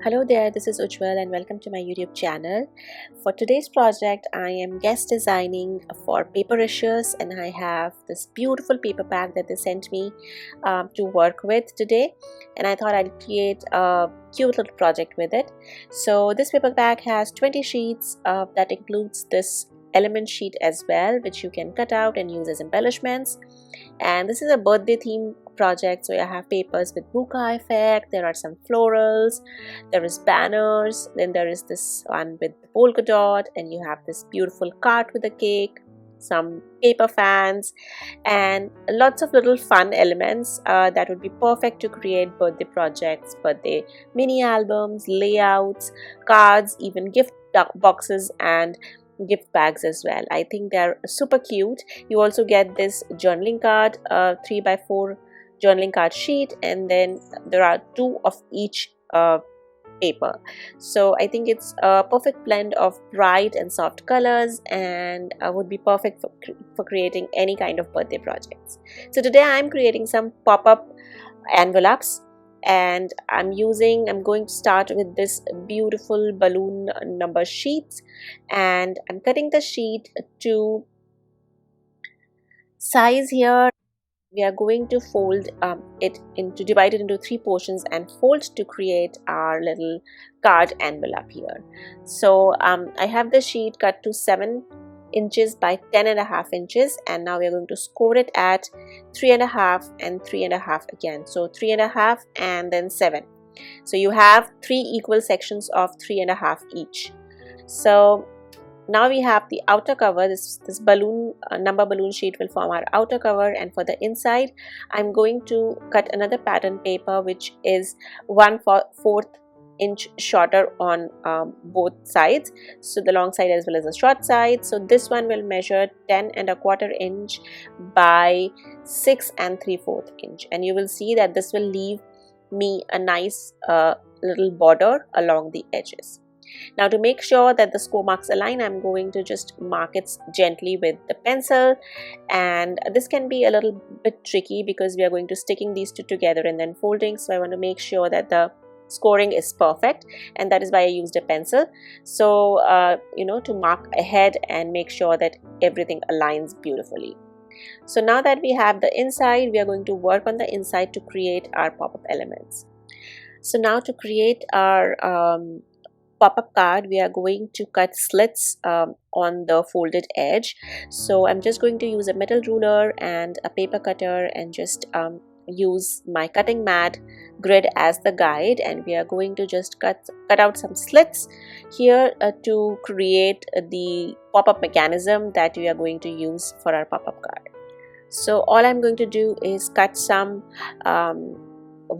Hello there, this is Ujjwal and welcome to my YouTube channel. For today's project, I am guest designing for Papericious and I have this beautiful paper pack that they sent me to work with today, and I thought I'd create a cute little project with it. So this paper pack has 20 sheets that includes this element sheet as well, which you can cut out and use as embellishments. And this is a birthday theme project, so I have papers with bouquet effect, there are some florals, there is banners, then there is this one with polka dot, and you have this beautiful cart with a cake, some paper fans, and lots of little fun elements that would be perfect to create birthday projects, birthday mini albums, layouts, cards, even gift boxes and gift bags as well. I think they're super cute. You also get this journaling card, 3x4 journaling card sheet, and then there are two of each paper. So I think it's a perfect blend of bright and soft colors and would be perfect for creating any kind of birthday projects. So today I'm creating some pop-up envelopes, and I'm going to start with this beautiful balloon number sheets, and I'm cutting the sheet to size here. We are going to fold divide it into 3 portions and fold to create our little card envelope here. So I have the sheet cut to 7 inches by 10.5 inches, and now we are going to score it at 3.5 and 3.5 again. So 3.5 and then 7. So you have 3 equal sections of 3.5 each. So now we have the outer cover. This balloon number balloon sheet will form our outer cover, and for the inside I'm going to cut another pattern paper which is 1/4 inch shorter on both sides, so the long side as well as the short side. So this one will measure 10.25 inch by 6 3/4 inch, and you will see that this will leave me a nice little border along the edges. Now, to make sure that the score marks align, I'm going to just mark it gently with the pencil, and this can be a little bit tricky because we are going to sticking these two together and then folding, so I want to make sure that the scoring is perfect, and that is why I used a pencil. So to mark ahead and make sure that everything aligns beautifully. So now that we have the inside, we are going to work on the inside to create our pop-up elements. So now to create our pop-up card, we are going to cut slits on the folded edge. So I'm just going to use a metal ruler and a paper cutter and just use my cutting mat grid as the guide, and we are going to just cut out some slits here to create the pop-up mechanism that we are going to use for our pop-up card. So all I'm going to do is cut some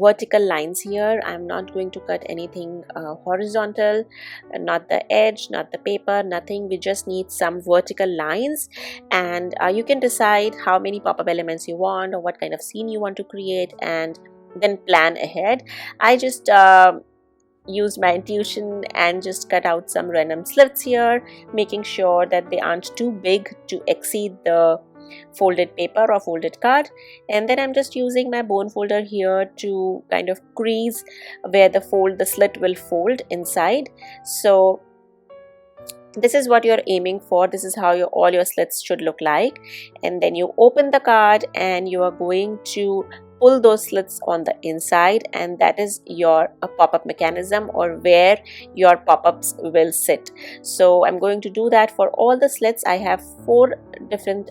vertical lines here. I'm not going to cut anything horizontal, not the edge, not the paper, nothing. We just need some vertical lines, and you can decide how many pop-up elements you want or what kind of scene you want to create, and then plan ahead. I just used my intuition and just cut out some random slits here, making sure that they aren't too big to exceed the folded paper or folded card. And then I'm just using my bone folder here to kind of crease where the slit will fold inside. So this is what you're aiming for. This is how all your slits should look like. And then you open the card and you are going to pull those slits on the inside, and that is your pop-up mechanism, or where your pop-ups will sit. So I'm going to do that for all the slits. I have 4 different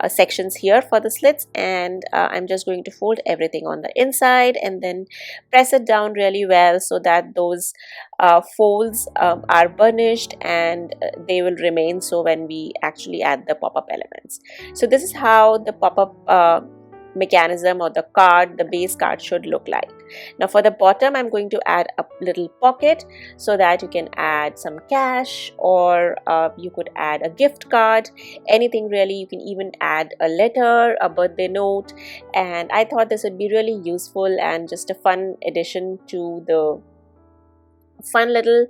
sections here for the slits, and I'm just going to fold everything on the inside and then press it down really well so that those folds are burnished and they will remain so when we actually add the pop-up elements. So this is how the pop-up mechanism or the base card should look like. Now for the bottom, I'm going to add a little pocket so that you can add some cash, or you could add a gift card, anything really. You can even add a letter, a birthday note, and I thought this would be really useful and just a fun addition to the fun little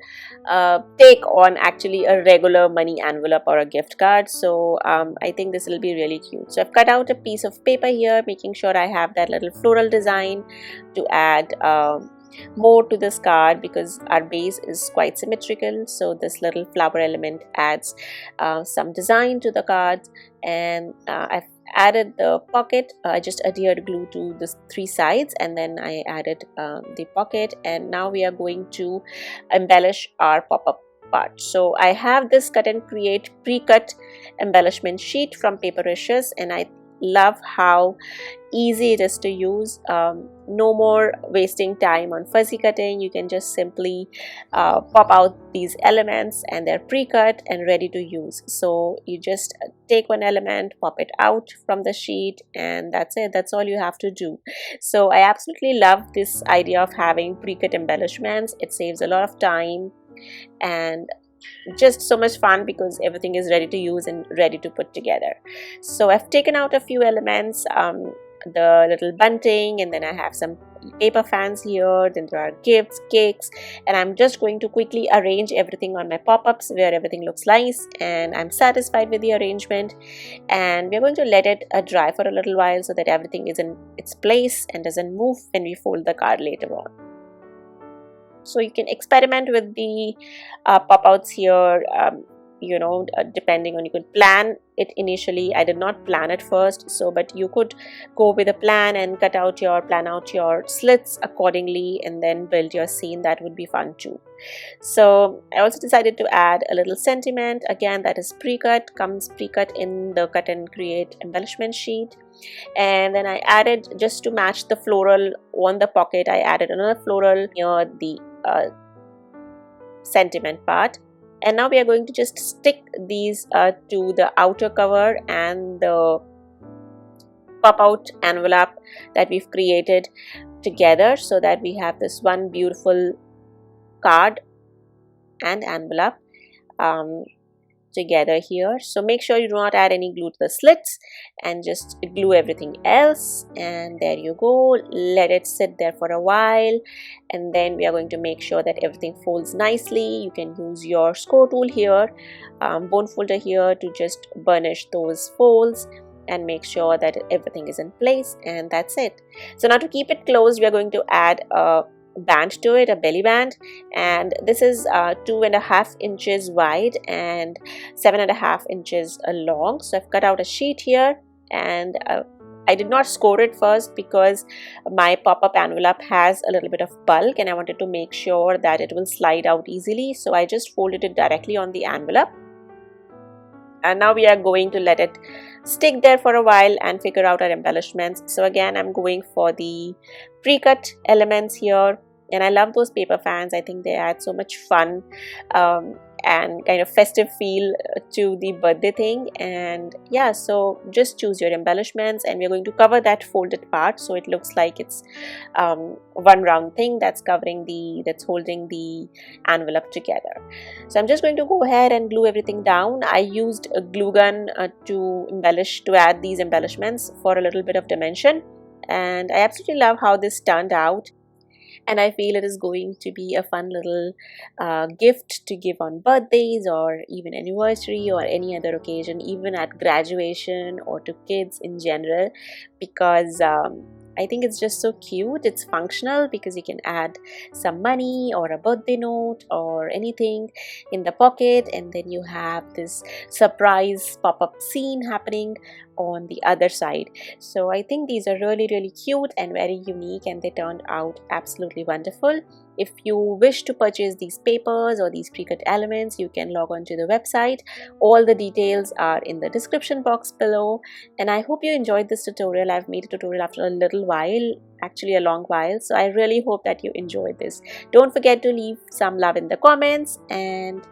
take on actually a regular money envelope or a gift card. So I think this will be really cute. So I've cut out a piece of paper here, making sure I have that little floral design to add more to this card because our base is quite symmetrical. So this little flower element adds some design to the card. And I've added the pocket. I just adhered glue to the three sides, and then I added the pocket, and now we are going to embellish our pop-up part. So I have this cut and create pre-cut embellishment sheet from Papericious, and I love how easy it is to use. No more wasting time on fuzzy cutting. You can just simply pop out these elements, and they're pre-cut and ready to use. So you just take one element, pop it out from the sheet, and that's it. That's all you have to do. So I absolutely love this idea of having pre-cut embellishments. It saves a lot of time and just so much fun because everything is ready to use and ready to put together. So I've taken out a few elements, the little bunting, and then I have some paper fans here, then there are gifts, cakes, and I'm just going to quickly arrange everything on my pop-ups where everything looks nice and I'm satisfied with the arrangement. And we're going to let it dry for a little while so that everything is in its place and doesn't move when we fold the card later on. So you can experiment with the pop-outs here, depending on, you could plan it initially. I did not plan it first, so but you could go with a plan and plan out your slits accordingly and then build your scene. That would be fun too. So I also decided to add a little sentiment. Again, that is pre-cut, comes pre-cut in the cut and create embellishment sheet. And then I added, just to match the floral on the pocket, I added another floral near the sentiment part. And now we are going to just stick these to the outer cover and the pop-out envelope that we've created together, so that we have this one beautiful card and envelope together here. So make sure you do not add any glue to the slits and just glue everything else, and there you go. Let it sit there for a while, and then we are going to make sure that everything folds nicely. You can use your score tool here, bone folder here, to just burnish those folds and make sure that everything is in place, and that's it. So now to keep it closed, we are going to add a band to it, a belly band, and this is 2.5 inches wide and 7.5 inches long. So I've cut out a sheet here, and I did not score it first because my pop-up envelope has a little bit of bulk and I wanted to make sure that it will slide out easily, so I just folded it directly on the envelope. And now we are going to let it stick there for a while and figure out our embellishments. So again, I'm going for the pre-cut elements here, and I love those paper fans. I think they add so much fun and kind of festive feel to the birthday thing. And yeah, so just choose your embellishments, and we're going to cover that folded part so it looks like it's one round thing that's holding the envelope together. So I'm just going to go ahead and glue everything down. I used a glue gun to add these embellishments for a little bit of dimension, and I absolutely love how this turned out. And I feel it is going to be a fun little gift to give on birthdays or even anniversary or any other occasion, even at graduation or to kids in general, because I think it's just so cute. It's functional because you can add some money or a birthday note or anything in the pocket, and then you have this surprise pop-up scene happening on the other side. So I think these are really cute and very unique, and they turned out absolutely wonderful. If you wish to purchase these papers or these pre-cut elements, you can log on to the website. All the details are in the description box below. And I hope you enjoyed this tutorial. I've made a tutorial after a little while, actually a long while, so I really hope that you enjoyed this. Don't forget to leave some love in the comments, and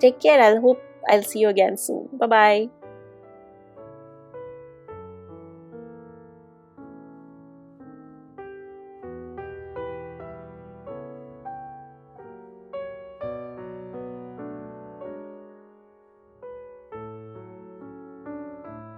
take care. I'll see you again soon. Bye bye.